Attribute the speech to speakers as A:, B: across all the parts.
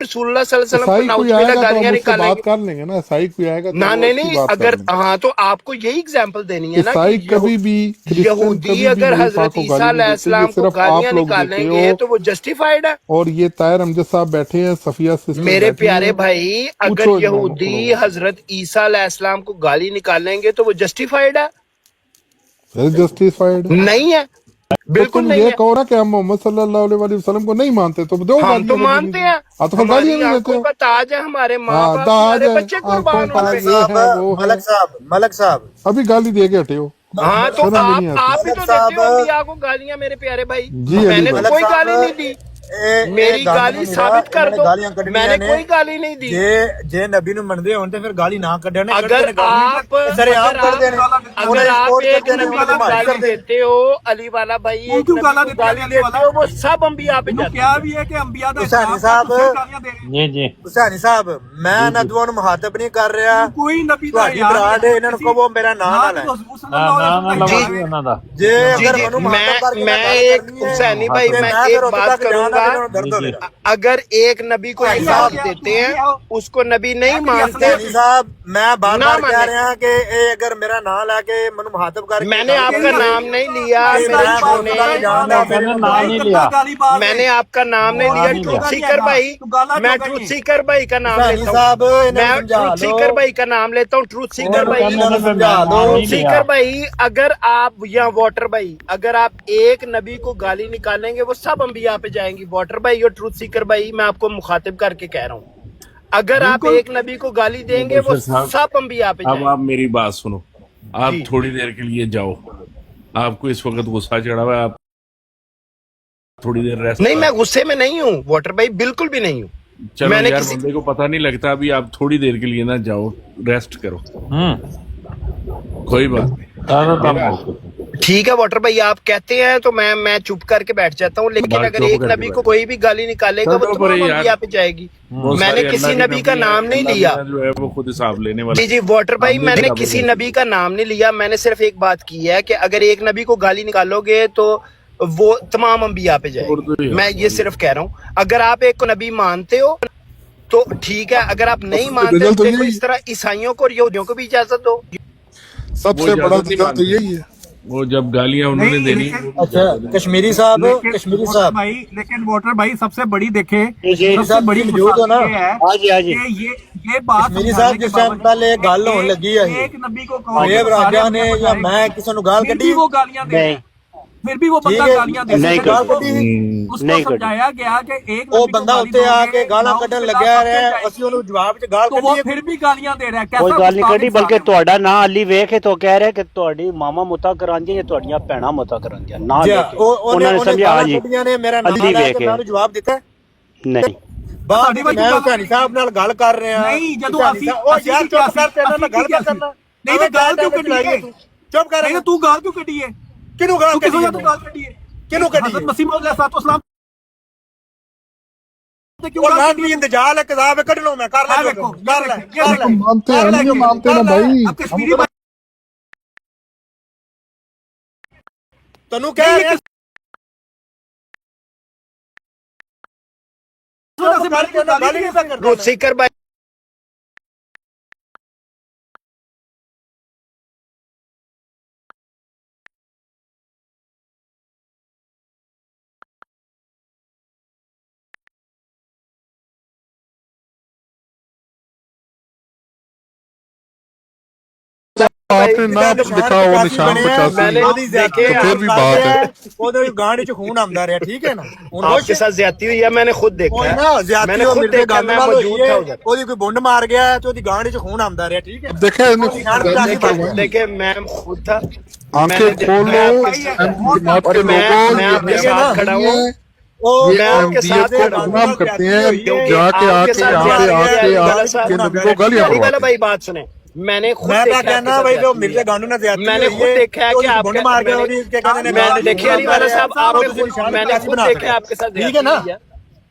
A: रसूलुल्लाह सल्लल्लाहु अलैहि वसल्लम को
B: ईसाई कोई
A: नाउजुबिल्लाह
B: आएगा तो हम
A: गालियां
B: उससे बात
A: निकालेंगे?
B: कर लेंगे ना, ईसाई कोई आएगा तो
A: ना
B: वो
A: नहीं
B: उसकी
A: नहीं,
B: बात कर
A: अगर
B: लेंगे।
A: हाँ तो आपको यही एग्जाम्पल देनी है ना
B: ईसाई
A: कि
B: कभी भी, क्रिश्चियन
A: यहूदी
B: कभी भी
A: अगर
B: नबी
A: हजरत
B: पाक को
A: ईसा
B: गाली नहीं देते, ये
A: अलैहिस्सलाम को
B: सिर्फ आप
A: गालियां
B: लोग देते
A: निकालेंगे
B: हो।
A: तो वो जस्टिफाइड है?
B: और ये ताहिर अमजद साहब बैठे हैं, सफिया सिस्टर
A: मेरे
B: बैठी
A: प्यारे
B: हैं,
A: भाई, अगर
B: पूछो इन
A: यहूदी
B: लोगों से।
A: हजरत ईसा अलैहिस्सलाम को गाली निकालेंगे तो वो जस्टिफाइड है?
B: जस्टिफाइड।
A: नहीं है,
B: तो
A: बिल्कुल
B: तुम
A: नहीं
B: ये
A: है।
B: कहो ना कि हम मोहम्मद सल्लल्लाहु अलैहि वसल्लम को नहीं मानते, तो दो
A: हम तो
B: गालियां नबी
A: मानते
B: ने।
A: हैं,
B: हाँ तो फिर
A: हमारी
B: गालियां नहीं देते
A: आंखों
B: हो।
A: का ताज है, हमारे माँ
B: हाँ
A: बाप,
B: दाज
A: हमारे
B: है,
A: बच्चे
B: आंखों
A: कुर्बान
B: का
A: हो
C: मलक
A: पे।
B: ये
C: साहब,
B: है वो है।
C: मलक साहब
B: अभी गाली दे के हटे हो,
A: हाँ तो
B: शर्म भी नहीं
A: आप
B: आती।
A: भी तो
C: मलक
A: देते हो
C: साहब,
A: अंबिया को गालियां मेरे प्यारे भाई।
B: जी अली
A: मैंने तो
B: भाई।
C: मलक
A: कोई
C: साहब
A: गाली नहीं दी,
C: ਇਹ
A: मेरी
C: ਗੰਦ
A: गाली
C: ਨਹੀਂ ਮਿਲਾ,
A: साबित कर
C: ਇਹਨਾਂ ਨੇ
A: दो।
C: ਗਾਲੀਆਂ ਕੱਢਣੀਆਂ
A: मैंने
C: ਨੇ।
A: कोई गाली नहीं दी।
C: ਜੇ ਨਬੀ ਨੂੰ ਮੰਨਦੇ ਹੋਣ ਤੇ ਫਿਰ ਗਾਲੀ ਨਾ ਕੱਢਣ ਨੇ,
A: अगर आप
C: ਸਾਰੇ ਆਪ ਕੱਢਦੇ ਨੇ,
A: अगर
C: ਉਹਨਾਂ ਦੀ
A: आप
C: ਸਪੋਰਟ
A: एक
C: ਕਰਦੇ ਨੇ,
A: नबी
C: ਉਹਨਾਂ
A: को
C: ਦੀ ਮਾਰੀ
A: गाली
C: ਕਰਦੇ ਨੇ।
A: देते हो, अली वाला भाई
D: क्यों
A: एक नबी
D: गाला
A: को
D: देते
A: गाली
D: हैं अली
A: देते
D: वाला?
A: हो, वो सब अंबिया पे
D: ਇਹਨੂੰ
A: जाते
D: ਕਿਹਾ ਵੀ ਹੈ ਕਿ ਅੰਬੀਆ ਦਾ
C: ਹੁਸੈਨੀ
D: ਇਸਲਾਮ
C: ਸਾਹਿਬ,
D: ਤੁਸੀਂ ਗਾਲੀਆਂ ਦੇ ਰਹੇ ਹੋ।
E: ਜੀ ਜੀ
C: ਹੁਸੈਨੀ ਸਾਹਿਬ, ਮੈਂ ਨਦੂਆਂ ਨੂੰ ਮੁਖਾਤਬ ਨਹੀਂ ਕਰ ਰਿਹਾ,
D: ਕੋਈ ਨਬੀ ਦਾ
C: ਤੁਹਾਡੀ ਬਰਾੜ ਹੈ, ਇਹਨਾਂ ਨੂੰ ਕਹੋ ਮੇਰਾ ਨਾਂ ਨਾ ਲੈ।
E: ਨਾ ਨਾ ਲਵਾ ਦਿਓ ਉਹਨਾਂ ਦਾ।
C: ਜੇ
A: जी
C: ਅਗਰ
A: जी,
C: ਮੈਨੂੰ ਮੁਖਾਤਬ ਕਰਕੇ
A: मैं
C: ਗੱਲ
A: एक
C: ਕਰਨੀ ਹੈ,
A: हुसैनी भाई
C: ਤੇ
A: मैं
C: ਫਿਰ
A: एक
C: ਉੱਥੇ
A: बात
C: ਤੱਕ ਜਾਣਾ,
A: करूंगा।
C: ਇਹਨਾਂ ਨੂੰ ਦਰਦ ਹੋਵੇਗਾ।
A: अगर एक नबी को
C: भाई
A: हिसाब
C: साहब,
A: देते हैं, उसको नबी नहीं मानते।
C: हुसैनी साहब, मैं बार
A: ना
C: बार कह
A: माने।
C: रहा कि ये अगर मेरा नाम लाके मनु मुखातब करके
A: मैंने आपका नाम नहीं लिया,
C: नहीं,
A: मेरे
C: मैं
A: भाई ने
E: मैंने नाम नहीं लिया,
A: मैंने आपका नाम नहीं लिया। ट्रूथ सीकर भाई, मैं ट्रूथ सीकर भाई का नाम
C: हुसैनी
A: लेता
C: साहब,
A: हूँ,
C: इन्हें
A: मैं
C: समझा
A: ट्रूथ
C: लो।
A: सीकर भाई का नाम लेता हूँ। ट्रूथ सीकर भाई,
E: नहीं
A: सीकर
E: लिया।
A: भाई, अगर आप या वाटर भाई, अगर आप एक नबी को गाली निकालेंगे वो सब अंबिया पे जाएंगी। वाटर भाई और ट्रूथ सीकर भाई, मैं आपको मुखातिब करके कह रहा हूँ, अगर आप एक नबी को गाली देंगे वो सब अंबिया पे
F: अब
A: जाएंगे।
F: आप मेरी बात सुनो, आप थोड़ी देर के लिए जाओ, आपको इस वक्त गुस्सा चढ़ा हुआ है, आप थोड़ी देर रेस्ट
A: नहीं, मैं गुस्से में नहीं हूँ वाटर भाई, बिल्कुल भी नहीं हूँ।
F: चलो
A: मैंने
F: यार,
A: किसी-
F: बंदे को पता नहीं लगता, अभी आप थोड़ी देर के लिए ना जाओ, रेस्ट करो, कोई बात नहीं।
A: ठीक है वाटर भाई, आप कहते हैं तो मैं चुप करके बैठ जाता हूँ, लेकिन
F: बात
A: अगर
F: चुप
A: एक
F: करके
A: नबी
F: बैठ।
A: को कोई भी गाली निकालेगा वो
F: चलो
A: तमाम
F: पर यार,
A: अंबिया पे जाएगी।
F: बहुत
A: मैंने
F: सारे
A: किसी
F: अल्लाह के
A: नबी का नाम नहीं
F: अल्लाह
A: लिया।
F: जो है वो खुद हिसाब लेने वाला
A: जी जी वाटर भाई,
F: हमने
A: मैंने
F: क्या
A: किसी
F: बोला?
A: नबी का नाम नहीं लिया, मैंने सिर्फ एक बात की है कि अगर एक नबी को गाली निकालोगे तो वो तमाम अंबिया पे जाएगी। मैं ये सिर्फ कह रहा हूँ, अगर आप एक को नबी मानते हो तो ठीक है, अगर आप नहीं मानते
B: दजल तो
A: तो देखो
B: यही
A: इस तरह ईसाइयों को और यहूदियों को भी इजाजत दो।
B: सबसे
F: वो
B: बड़ा
F: इजाजत नहीं
B: दजल तो
F: मानते।
B: यही है।
F: वो जब गालियां उन्होंने
D: नहीं,
F: देनी
D: लेकिन-
C: अच्छा, कश्मीरी साहब, कश्मीरी साहब,
D: भाई, लेकिन वाटर भाई सबसे बड़ी देखे,
E: जी,
D: सबसे बड़ी
C: मौजूद हो ना?
D: ये है
E: हाँ जी, हाँ जी।
D: कि ये बात
C: कश्मीरी
D: समझाने
C: साहब,
D: के
C: जिस टाइम
D: बावजूद
C: पहले गल होने
D: एक-
C: लगी है,
D: एक नबी को कहो
C: ये
D: कि
C: राजा
D: सारे
C: ने
D: अपने
C: या
D: बताए,
C: मैं किसी को गाल
D: फिर
C: कटी,
D: भी वो गालियां दे रहे हैं। फिर भी वो
C: ठीक
D: बंदा
C: है,
D: गालियां दे
E: नहीं
D: रहा है।
C: गाल कटी,
D: उसको
E: नहीं कटी।
D: समझाया गया कि एक
C: ਉਹ
D: नबी को
C: ਬੰਦਾ
D: गाली
C: ਉੱਤੇ ਆ
D: दोगे,
C: ਕੇ ਗਾਲਾਂ
D: नाउज़
C: ਕੱਢਣ
D: बिल्लाह
C: ਲੱਗਿਆ
D: सब
C: ਰਿਹਾ,
D: जाएगी।
C: ਅਸੀਂ ਉਹਨੂੰ ਜਵਾਬ ਚ ਗਾਲ
D: तो वो
C: ਕੱਢੀ।
D: फिर भी गालियां दे रहा है।
E: ਕੋਈ
D: कैसा
E: ਗੱਲ ਨਹੀਂ
D: गुस्ताख
E: ਕੱਢੀ,
D: इंसान
E: ਬਲਕਿ
D: है वो।
E: ਤੁਹਾਡਾ ਨਾਂ ਅਲੀ ਵੇਖ ਕੇ ਤੋਂ ਕਹਿ ਰਿਹਾ ਕਿ ਤੁਹਾਡੀ ਮਾਮਾ ਮੁਤਾ ਕਰਾਂਦੀਆਂ ਜਾਂ ਤੁਹਾਡੀਆਂ ਭੈਣਾਂ ਮੁਤਾ ਕਰਾਂਦੀਆਂ ਨਾ ਲੈ ਕੇ ਉਹਨਾਂ ਨੇ ਸਮਝਿਆ ਜੀ
C: ਕੱਢੀਆਂ ਨੇ, ਮੇਰਾ ਨਾਮ
E: ਅਲੀ
C: ਲੈ
E: ਵੇਖ
C: ਕੇ
E: ਕੇ
C: ਮੈਂ ਉਹਨੂੰ ਜਵਾਬ ਦਿੱਤਾ।
E: ਨਹੀਂ
C: ਬਾਅਦ
D: ਸਾਡੀ
C: ਵਿੱਚ ਮੈਂ ਹੁਸੈਨੀ ਸਾਹਿਬ ਨਾਲ ਗੱਲ ਕਰ ਰਿਹਾ।
D: ਨਹੀਂ, ਜਦੋਂ
C: ਹੁਸੈਨੀ
D: ਅਸੀਂ-
C: ਸਾਹਿਬ, ਉਹ
D: ਅਸੀਂ
C: ਯਾਰ
D: ਕੀ
C: ਚੁੱਪ
D: ਕਿਹਾ
C: ਕਰ, ਤੇਰੇ ਨਾਲ
D: ਅਸੀਂ
C: ਗੱਲ
D: ਕੀ ਕਿਹਾ
C: ਕਰਨਾ।
D: ਨਹੀਂ ਤਾਂ ਗਾਲ ਕਿਉਂ ਕੱਢੀ ਹੈ?
C: ਚੁੱਪ ਕਰ,
D: नहीं तू गाल क्यों कटी है?
C: ਕਿਹਨੂੰ ਗਾਲ
D: तू किस
C: ਕੱਢੀ
D: वजह से गाल कटी है?
C: ਕਿਹਨੂੰ ਕੱਢੀ
D: हज़रत मसीह मौद अलैहिस्सलाम ने क्यों
C: ਉਹ
D: गाल
C: ਨਾਮ
D: कटी
C: ਵੀ
D: है?
C: इंतजार है, किताब है, कढ़ लो मैं कर
D: हाँ,
C: ले,
D: देखो,
C: कर ले,
D: ये
C: कर ले,
B: हम मानते हैं,
C: कर ले,
B: नहीं मानते ना भाई।
D: अब कश्मीरी भाई
C: तनु कह रहे हैं
D: से बात की
C: गाली नहीं करता।
A: ट्रूथ सीकर भाई,
B: आपने ना दिखा वो निशान 85
A: मैंने
B: तो
A: देखे
B: फिर भी बात है।
C: ਉਹਦੇ ਗਾਂਡ ਚ ਖੂਨ ਆਉਂਦਾ ਰਿਹਾ, ਠੀਕ ਹੈ ਨਾ। ਹੁਣ
A: आपके साथ ज्यादती हुई है, मैंने खुद देखा
C: ਕੋਈ
A: है।
C: ਨਾ ਜ਼ਿਆਦਤੀ
A: मैंने
C: ਹੋ
A: खुद
C: ਮੇਰੇ
A: देखा,
C: ਗੱਲ
A: मैं
C: ਨਾਲ
A: मौजूद
C: ਹੋਈ
A: था
C: ਹੈ,
A: उधर।
C: ਉਹਦੀ ਕੋਈ ਬੁੰਡ ਮਾਰ ਗਿਆ ਤੇ ਉਹਦੀ ਗਾਂਡ ਚ ਖੂਨ ਆਉਂਦਾ ਰਿਹਾ, ਠੀਕ ਹੈ।
B: देखे
A: देखे मैं खुद था,
B: आंखें खोलो, जमात के
A: मैं
B: लोगों,
A: आपके
B: ये
A: साथ खड़ा हूँ।
C: ਉਹ
B: ये
A: मैं आपके
B: अहमदियत
A: साथ
B: को
A: खड़ा हूँ।
B: बदनाम करते हैं,
A: क्योंकि
B: जाके
A: आपके
B: आके
A: साथ
B: यहाँ पे
A: ज्यादती
B: आके
A: है,
B: आपके नबी को गालियां
A: अली वाला
B: पड़वाते
A: भाई बात सुने, मैंने खुद
C: मैं
A: देखा
C: क्या कहना
A: आपके
C: भाई,
A: साथ
C: जो
A: ज्यादती
C: मिर्जा
A: हुई है।
C: गांडू ने ज्यादती
A: मैंने
C: हुई
A: खुद
C: है,
A: देखा है
C: तो
A: कि
C: उसकी
A: आपके
C: बुंड मार के
A: मैंने-
C: और क्या कहते हैं,
A: मैंने देखिए अली वाला साहब,
C: आप
A: आपने
C: उसकी निशान
A: मैंने
C: कैसे
A: खुद
C: बना
A: देखा
C: सकते हैं?
A: आपके साथ
C: ठीक है ना।
A: ज्यादती हुई है।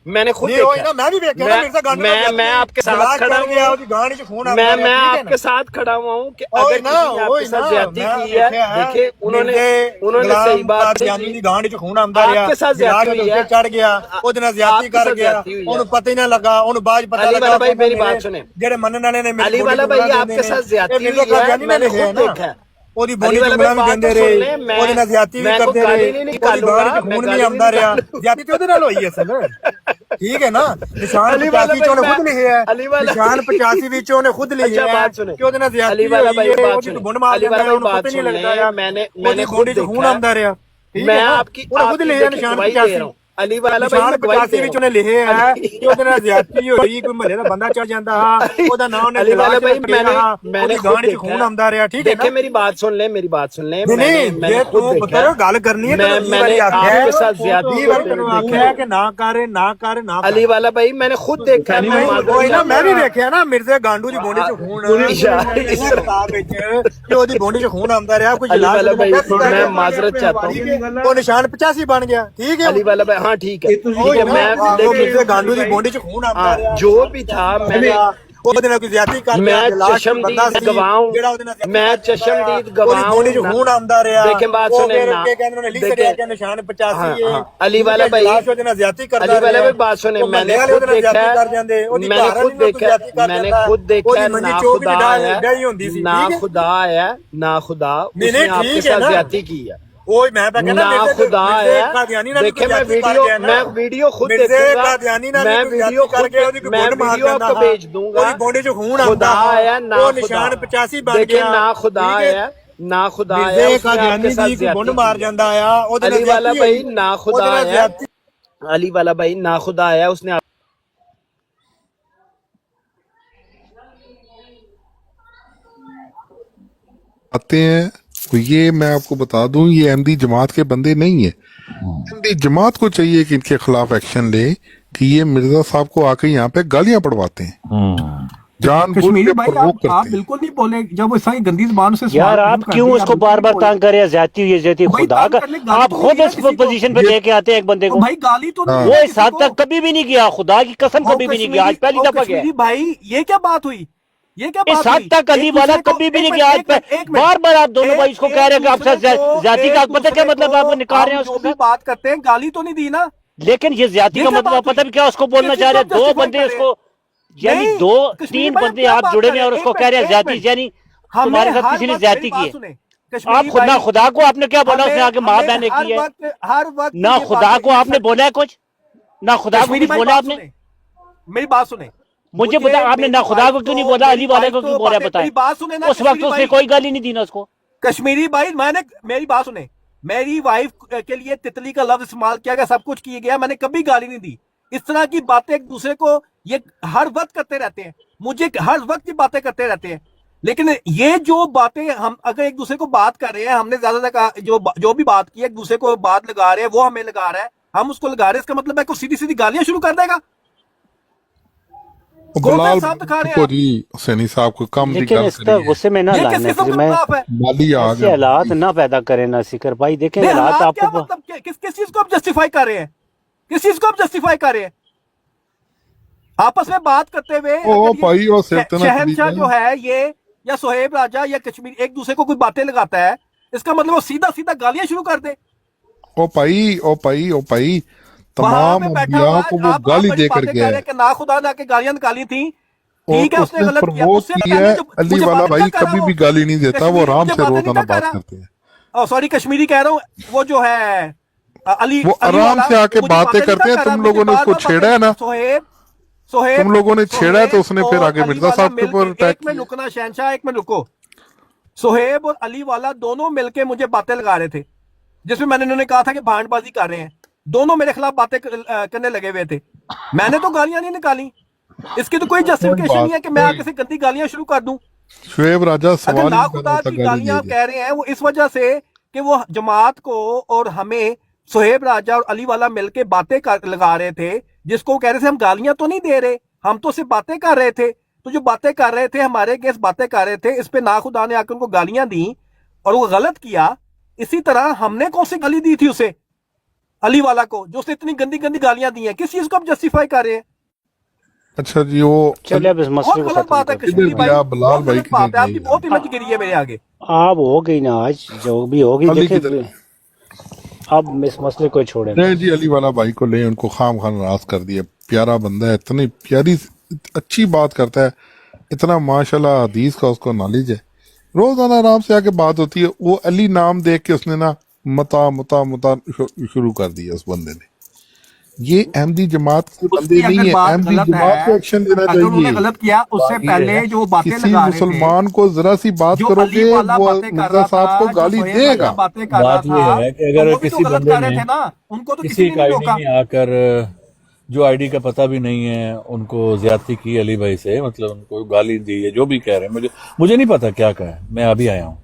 A: میں نے خود
C: نہیں ہوئی
A: دیکھا
C: نا، میں بھی دیکھا نا مرزا گانڈو
A: میں آپ کے ساتھ کھڑا
C: گیا
A: ہوں
C: ਉਹਦੀ ਗਾਂਢ 'ਚ ਖੂਨ ਆਉਂਦਾ
A: میں آپ کے ساتھ کھڑا ہوا ہوں کہ اگر کسی نے آپ کے ساتھ زیادتی کی ہے دیکھیں انہوں نے صحیح بات
C: یعنی ਦੀ ਗਾਂਢ 'ਚ ਖੂਨ ਆਉਂਦਾ ਰਿਹਾ
A: آپ کے ساتھ زیادتی ہوئی ہے
C: چڑھ گیا ਉਹਦੇ ਨਾਲ ਜ਼ਿਆਦਤੀ ਕਰ ਗਿਆ ਉਹਨੂੰ پتہ ہی نہ لگا ਉਹਨੂੰ ਬਾਅਦ پتہ
A: علی
C: لگا
A: والا بھائی میری بات سنیں
C: ਜਿਹੜੇ ਮੰਨਣ ਵਾਲੇ ਨੇ
A: علی والا بھائی آپ کے ساتھ زیادتی ہوئی ہے میں نے خود دیکھا ہے
C: ਉਹਦੀ ਬੋਡੀ ਚ ਗਾਲਾਂ ਵੀ ਦਿੰਦੇ ਰਹੇ ਉਹਦੇ ਨਾਲ ਜ਼ਿਆਦਤੀ ਵੀ ਕਰਦੇ ਰਹੇ ਉਹਦੀ ਗਾਂਢ 'ਚ ਖੂਨ ਵੀ ਆਉਂਦਾ ਰਿਹਾ ਜ਼ਿਆਦਤੀ ਤੇ ਉਹਦੇ ਨਾਲ ਹੋਈ ਅਸਲ ਠੀਕ ਹੈ ਨਾ ਨਿਸ਼ਾਨ 85 ਚ ਉਹਨੇ ਖੁਦ ਲਿਖਿਆ ਹੈ ਨਿਸ਼ਾਨ 85 ਵਿੱਚ ਉਹਨੇ ਖੁਦ ਲਿਖਿਆ ਹੈ ਕਿ ਉਹਦੇ ਨਾਲ ਜ਼ਿਆਦਤੀ ਹੋਈ ਹੈ ਉਹਦੀ ਗੁੰਡ ਮਾਰ ਜਾਂਦਾ ਉਹਨੂੰ ਪਤਾ ਨਹੀਂ ਲੱਗਦਾ
A: میں نے
C: ਬੋਡੀ 'ਚ ਖੂਨ ਆਉਂਦਾ ਰਿਹਾ
A: میں آپ کی
C: ਉਹਨੇ ਖੁਦ ਲਿਖਿਆ ਨਿਸ਼ਾਨ 85
A: علی والا بھائی
C: ਨਿਸ਼ਾਨ 85 ਵਿੱਚ ਉਹਨੇ ਲਿਖਿਆ ਹੈ ਕਿ ਉਹਦੇ ਨਾਲ ਜ਼ਿਆਦਤੀ ਹੋਈ ਕੋਈ ਮਹੱਲੇ ਦਾ ਬੰਦਾ ਚੜ ਜਾਂਦਾ ਹਾਂ ਉਹਦਾ ਨਾਮ ਉਹਨੇ
A: علی والا بھائی میں نے
C: ਗਾਂਢ 'ਚ ਖੂਨ ਆਉਂਦਾ ਰਿਹਾ ਠੀਕ ਹੈ ਨਾ
A: دیکھیں میری بات سن لیں میری بات سن لیں
C: نہیں یہ تو بتا گل کرنی ہے
A: میں نے آپ کے ساتھ زیادتی
C: آخیا کہ نہ کر نہ کر نہ
A: علی والا بھائی میں نے خود دیکھا
C: میں بھی دیکھیا نا مرزا گانڈو دی بونڈی چ خون کہ ਉਹਦੀ بونڈی چ خون آندا رہیا کوئی
A: علی والا بھائی میں معذرت چاہتا ہوں
C: وہ نشان 85 بن گیا ٹھیک ہے
A: علی والا بھائی ہاں ٹھیک ہے میں
C: مرزا گانڈو دی بونڈی چ خون آندا رہیا
A: جو بھی تھا میں نے
C: ਉਹਦੇ ਨਾਲ ਕੋਈ ਜ਼ਿਆਦਤੀ ਕਰ
A: میں چشمدید گواہ ہوں میں چشمدید گواہ
C: بونڈی چ
A: ہوں
C: خون آندا رہیا
A: دیکھیں بات سنیں نا
C: دیکھیں نشان 85 ہے
A: علی والا بھائی
C: ਉਹਦੇ ਨਾਲ ਜ਼ਿਆਦਤੀ ਕਰਦਾ
A: علی والا بھائی بات سنیں میں نے خود دیکھا ہے میں نے خود دیکھا ہے نہ خدا ہے نہ خدا ہے نہ خدا اس نے آپ کے ساتھ زیادتی کی ہے
C: اوہ میں پہ کہنا
A: نہ خدا ہے دیکھیں میں ویڈیو خود دیکھوں گا میں ویڈیو آپ کو بھیج دوں گا خدا ہے نہ خدا دیکھیں نہ خدا ہے نہ خدا ہے اس نے آپ کے ساتھ زیادتی کی علی والا بھائی نہ خدا ہے علی والا بھائی نہ خدا ہے اس نے
B: آتے ہیں یہ میں آپ کو بتا دوں یہ احمدی جماعت کے بندے نہیں ہیں احمدی جماعت کو چاہیے کہ ان کے خلاف ایکشن لے کہ یہ مرزا صاحب کو آ کے یہاں پہ گالیاں پڑھواتے ہیں جان
D: کشمیری بھائی آپ بالکل نہیں بولے جب وہ ساری گندی زبان سے
E: یار آپ کیوں اس کو بار بار تانگ کر رہے ہیں زیادتی ہوئی زیادتی خدا کا آپ خود اس پوزیشن پہ لے کے آتے ہیں ایک بندے کو
D: بھائی گالی تو
E: وہ اس حد تک کبھی بھی نہیں گیا خدا کی قسم کبھی بھی نہیں گیا آج پہلی دفعہ گیا
D: بھائی یہ کیا بات ہوئی یہ کیا
E: اس حد تک علی والا کبھی بھی نہیں گیا آج بار بار آپ دونوں بھائی اس کو کہہ رہے ہیں کہ آپ سے زیادتی کا پتہ کیا مطلب آپ نکال رہے ہیں اس کو
D: بات کرتے ہیں گالی تو نہیں دی نا
E: لیکن یہ زیادتی کا مطلب پتہ بھی کیا اس کو بولنا چاہ رہے ہیں دو بندے اس کو یعنی دو تین بندے آپ جڑے ہوئے اور اس کو کہہ رہے ہیں زیادتی یعنی تمہارے ساتھ کسی نے زیادتی کی ہے آپ خود نہ خدا کو آپ نے کیا بولا اس نے آگے ماں بہن نے کی ہے
D: ہر وقت
E: نہ خدا کو آپ نے بولا ہے کچھ نہ خدا کو کچھ بولا آپ نے
D: میری بات سنیں
E: مجھے بتا آپ نے نہ خدا کو کیوں نہیں بولا علی والے کو کیوں بولا بتائیں اس وقت اس نے کوئی گالی نہیں دی نا اس کو
D: کشمیری بھائی میں نے میری بات سنیں میری وائف کے لیے تتلی کا لفظ استعمال کیا گیا سب کچھ کیا گیا میں نے کبھی گالی نہیں دی اس طرح کی باتیں ایک دوسرے کو یہ ہر وقت کرتے رہتے ہیں مجھے ہر وقت یہ باتیں کرتے رہتے ہیں لیکن یہ جو باتیں ہم اگر ایک دوسرے کو بات کر رہے ہیں ہم نے زیادہ تر جو بھی بات کی ہے ایک دوسرے کو بات لگا رہے ہیں وہ ہمیں لگا رہا ہے ہم اس کو لگا رہے ہیں اس کا مطلب ہے کوئی سیدھی سیدھی گالیاں شروع کر دے گا
B: بلال کو جی حسینی صاحب کو کم
E: لیکن اس کا غصے میں نہ لانے
B: مالی آ
E: ایسے حالات نہ پیدا کریں نہ سکر بھائی دیکھیں حالات آپ کو
D: کس چیز کو آپ جسٹیفائی کر رہے ہیں کس چیز کو آپ جسٹیفائی کر رہے ہیں آپس میں بات کرتے ہوئے شہنشاہ جو ہے یہ یا سہیب راجہ یا کشمیر ایک دوسرے کو کوئی باتیں لگاتا ہے اس کا مطلب وہ سیدھا سیدھا گالیاں شروع کر دے
B: او پائی تمام انبیاء کو وہ گالی دے کر گیا ہے
D: کہ نہ خدا نہ کہ گالیاں نکالی تھیں ٹھیک ہے اس نے غلط کیا
B: وہ کی ہے علی والا بھائی کبھی بھی گالی نہیں دیتا وہ آرام سے روزانہ بات کرتے ہیں
D: سوری کشمیری کہہ رہا ہوں وہ جو ہے علی
B: وہ آرام سے آ کے باتیں کرتے ہیں تم لوگوں نے اس کو چھیڑا ہے نا تم لوگوں نے چھیڑا ہے تو اس نے پھر آگے مرزا صاحب کے اوپر اٹیک
D: ایک میں رکنا شہنشاہ ایک میں رکو سہیب اور علی والا دونوں مل کے مجھے باتیں لگا رہے تھے جس میں نے انہوں نے کہا تھا کہ بھانڈ بازی کر رہے ہیں دونوں میرے خلاف باتیں کرنے لگے ہوئے تھے میں نے تو گالیاں نہیں نکالی اس کی تو کوئی جسٹیفیکیشن نہیں ہے کہ میں آگے سے گندی گالیاں شروع کر دوں
B: شعیب راجہ
D: اگر نا خدا کی گالیاں کہہ رہے ہیں وہ اس وجہ سے کہ وہ جماعت کو اور ہمیں سہیب راجہ اور علی والا مل کے باتیں لگا رہے تھے جس کو کہہ رہے تھے ہم گالیاں تو نہیں دے رہے ہم تو صرف باتیں کر رہے تھے تو جو باتیں کر رہے تھے ہمارے کیس باتیں کر رہے تھے اس پہ نا خدا نے آ کے ان کو گالیاں دیں اور وہ غلط کیا اسی طرح ہم نے کون سی گالی دی تھی اسے अली वाला को, जो उसने इतनी गंदी गंदी गालियां दी हैं, किस चीज को आप जस्टिफाई कर रहे हैं?
B: अच्छा जी, वो
E: चलिए अब इस
D: बहुत
E: मसले को
D: गलत
E: खत्म
D: बात है
E: करते
D: कश्मीरी
B: इधर
D: भाई,
B: भैया बिलाल
D: बहुत
B: भाई
D: गलत बात है,
B: किधर
D: आपकी
B: गए?
D: बहुत इमेज गिरी है मेरे आगे।
E: आप हो गई ना आज, जो भी होगी
B: अली
E: देखिए।
B: किधर?
E: अब इस मसले को छोड़े।
B: नहीं जी, अली वाला भाई को ले, उनको खाम खान नाराज कर दिया। प्यारा बंदा है, इतनी प्यारी अच्छी बात करता है, इतना माशाल्लाह हदीस का उसको नॉलेज है। रोजाना आराम से आके बात होती है। वो अली नाम देख के उसने ना मता मता मता शुरू कर दिया उस बंदे ने। ये अहमदी जमात के बंदे
D: उसकी
B: नहीं
D: अगर
B: है,
D: बात
B: अहमदी
D: गलत
B: जमात को
D: है,
B: एक्शन देना
D: अगर उन्होंने
B: चाहिए।
D: गलत किया, उससे पहले जो बातें
B: किसी
D: लगा रहे थे,
B: मुसलमान को जरा सी बात
D: जो
B: करोगे
D: अली वाला
B: वो
D: बातें कर
B: मिर्जा
D: रहा
B: साहब को
D: था,
B: गाली
D: जो सोहेब
B: देगा।
D: राजा बातें कर रहा
G: बात ये
D: था,
G: है कि
D: तो
G: अगर
D: वो भी तो
G: किसी
D: गलत
G: बंदे
D: कर रहे
G: ने
D: थे ना, उनको तो
G: किसी
D: किसी ने
G: एक
D: नहीं
G: आईडी
D: रोका।
G: में आकर जो आईडी का पता भी नहीं है, उनको ज्यादती की अली भाई से, मतलब उनको गाली दी है, जो भी कह रहे हैं, मुझे नहीं पता क्या कहा है, मैं अभी आया हूँ।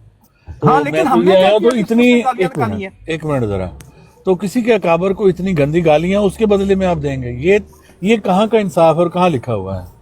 D: हाँ,
G: तो
D: लेकिन
G: मैं
D: हमने
G: तो ये
D: क्या
G: आया
D: किया
G: तो
D: कि
G: इतनी
D: उसको गालियां निकाली हैं?
G: एक मिनट जरा, तो किसी के अकाबर को इतनी गंदी गालियां उसके बदले में आप देंगे? ये कहाँ का इंसाफ है और कहाँ लिखा हुआ है?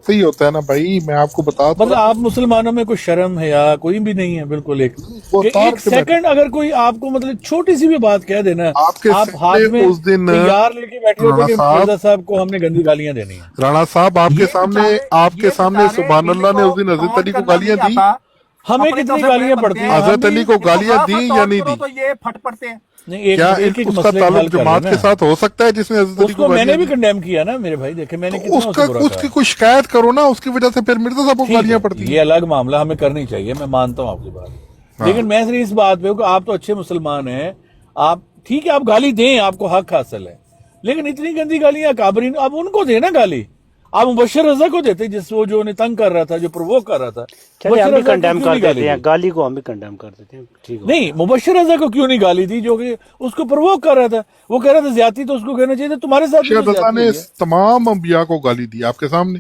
B: सही होता है ना भाई, मैं आपको बता
G: मतलब आप मुसलमानों में कोई शर्म है या कोई भी नहीं है? बिल्कुल एक
B: वो
G: कि
B: तार
G: एक
B: के
G: सेकंड अगर कोई आपको मतलब छोटी सी भी बात कह देना,
B: आपके
G: आप
B: सामने
G: हाथ में
B: उस दिन
G: तैयार लेके बैठे होते
B: राणा
G: कि
B: साहब-
G: मिर्जा साहब को हमने गंदी गालियां देनी है।
B: राणा साहब आपके
D: ये
B: सामने
D: बेचारे
B: सुभान अल्लाह ने उस दिन हजरत
D: टॉन्ट
B: अली को
D: करना
B: गालियां
D: नहीं
B: दी।
D: आता।
G: हमें
D: अपने
G: कितनी
D: तो
G: गालियां
D: सब
G: पड़ती हैं?
D: बनते हैं।
B: हजरत अली को
D: इनको
B: गालियां
D: ज़रा सा
B: दी या
D: टॉन्ट
B: नहीं
D: करो
B: दी?
D: तो ये फट पड़ते हैं।
G: नहीं,
B: क्या
G: एक
B: उसका
G: मसले का
B: ताल्लुक
G: हल कर
B: जमात
G: लेना।
B: के साथ हो सकता है जिसने हजरत अली
G: उसको
B: को
G: मैंने
B: गालियां
G: भी
B: दी?
G: कंडेम किया ना मेरे भाई, देखे मैंने कितना
B: उसका
G: उसे बुरा
B: उसकी
G: कहा।
B: कोई शिकायत करो ना, उसकी वजह से फिर मिर्जा साहब को
G: ठीक
B: गालियां
G: है,
B: पड़ती
G: ये
B: हैं।
G: अलग मामला हमें करनी चाहिए, मैं मानता हूँ आपकी बात। लेकिन मैं सिर्फ इस बात पे हूँ कि आप तो अच्छे मुसलमान हैं, आप ठीक है, आप गाली दें, आपको हक हासिल है, लेकिन इतनी गंदी गालियां काबरीन, आप उनको देना गाली। आप मुबशर रजा को देते, जिस वो जो उन्हें तंग कर रहा था, जो प्रोवोक कर रहा था,
E: चलिए हम
G: मुबशर
E: भी
G: रजा को
E: कंडेम
G: क्यों
E: कर
G: नहीं गाली
E: देते हैं,
G: दी?
E: गाली को हम भी कंडेम कर देते हैं, ठीक है।
G: नहीं, मुबशर रजा को क्यों नहीं गाली दी, जो कि उसको प्रोवोक कर रहा था? वो कह रहा था ज्यादती तो उसको कहना चाहिए था, तुम्हारे साथ भी तो
B: शेख रज़ा
G: ज्यादती
B: ने
G: हुई है।
B: तमाम अंबिया को गाली दी आपके सामने।